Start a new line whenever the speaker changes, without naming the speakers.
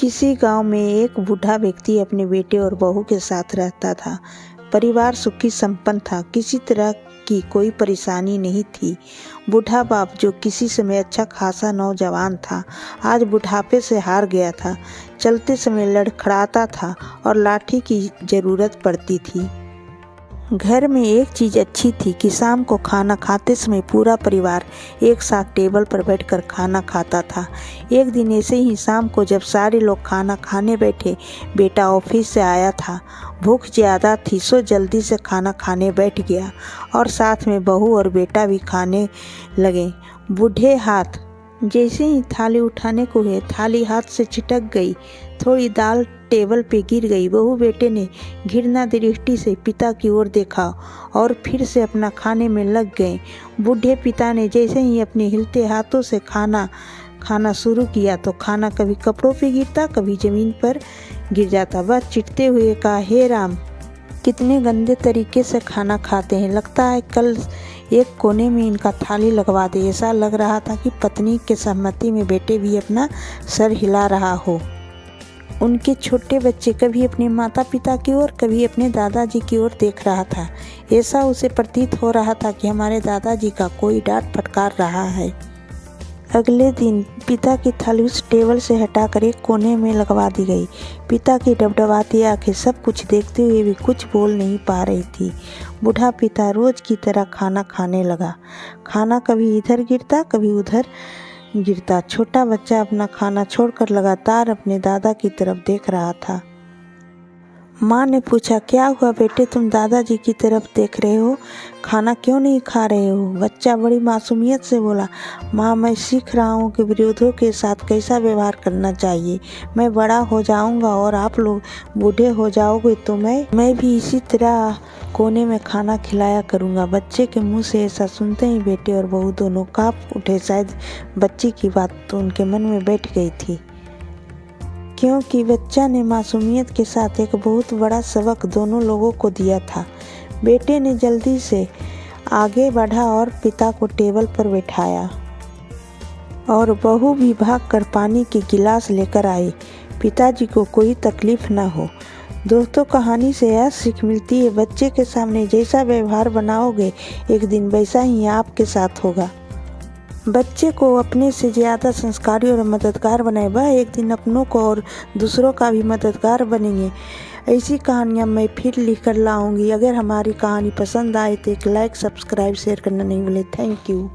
किसी गांव में एक बूढ़ा व्यक्ति अपने बेटे और बहू के साथ रहता था। परिवार सुखी संपन्न था, किसी तरह की कोई परेशानी नहीं थी। बूढ़ा बाप, जो किसी समय अच्छा खासा नौजवान था, आज बुढ़ापे से हार गया था। चलते समय लड़खड़ाता था और लाठी की जरूरत पड़ती थी। घर में एक चीज़ अच्छी थी कि शाम को खाना खाते समय पूरा परिवार एक साथ टेबल पर बैठकर खाना खाता था। एक दिन ऐसे ही शाम को जब सारे लोग खाना खाने बैठे, बेटा ऑफिस से आया था। भूख ज़्यादा थी सो जल्दी से खाना खाने बैठ गया और साथ में बहू और बेटा भी खाने लगे। बूढ़े हाथ जैसे ही थाली उठाने को गए, थाली हाथ से छिटक गई। थोड़ी दाल टेबल पे गिर गई। बहू बेटे ने घृणा दृष्टि से पिता की ओर देखा और फिर से अपना खाने में लग गए। बूढ़े पिता ने जैसे ही अपने हिलते हाथों से खाना शुरू किया तो खाना कभी कपड़ों पे गिरता, कभी ज़मीन पर गिर जाता। बस चिढ़ते हुए कहा, हे राम, कितने गंदे तरीके से खाना खाते हैं। लगता है कल एक कोने में इनका थाली लगवा दे। ऐसा लग रहा था कि पत्नी के सहमति में बेटे भी अपना सर हिला रहा हो। उनके छोटे बच्चे कभी अपने माता पिता की ओर, कभी अपने दादाजी की ओर देख रहा था। ऐसा उसे प्रतीत हो रहा था कि हमारे दादाजी का कोई डांट फटकार रहा है। अगले दिन पिता की थाली उस टेबल से हटाकर एक कोने में लगवा दी गई। पिता की डबडबाती आंखें सब कुछ देखते हुए भी कुछ बोल नहीं पा रही थी। बूढ़ा पिता रोज की तरह खाना खाने लगा। खाना कभी इधर गिरता, कभी उधर गिरता। छोटा बच्चा अपना खाना छोड़कर लगातार अपने दादा की तरफ देख रहा था। माँ ने पूछा, क्या हुआ बेटे, तुम दादाजी की तरफ देख रहे हो, खाना क्यों नहीं खा रहे हो? बच्चा बड़ी मासूमियत से बोला, माँ, मैं सीख रहा हूँ कि वृद्धों के साथ कैसा व्यवहार करना चाहिए। मैं बड़ा हो जाऊँगा और आप लोग बूढ़े हो जाओगे तो मैं भी इसी तरह कोने में खाना खिलाया करूँगा। बच्चे के मुँह से ऐसा सुनते ही बेटे और बहू दोनों काँप उठे। शायद बच्चे की बात तो उनके मन में बैठ गई थी, क्योंकि बच्चा ने मासूमियत के साथ एक बहुत बड़ा सबक दोनों लोगों को दिया था। बेटे ने जल्दी से आगे बढ़ा और पिता को टेबल पर बैठाया और बहू भी भागकर पानी के गिलास लेकर आई। पिताजी को कोई तकलीफ न हो। दोस्तों, कहानी से यह सीख मिलती है, बच्चे के सामने जैसा व्यवहार बनाओगे, एक दिन वैसा ही आपके साथ होगा। बच्चे को अपने से ज़्यादा संस्कारी और मददगार बनाए, वह एक दिन अपनों को और दूसरों का भी मददगार बनेंगे। ऐसी कहानियाँ मैं फिर लिख कर लाऊंगी। अगर हमारी कहानी पसंद आए तो एक लाइक, सब्सक्राइब, शेयर करना नहीं भूलें। Thank you.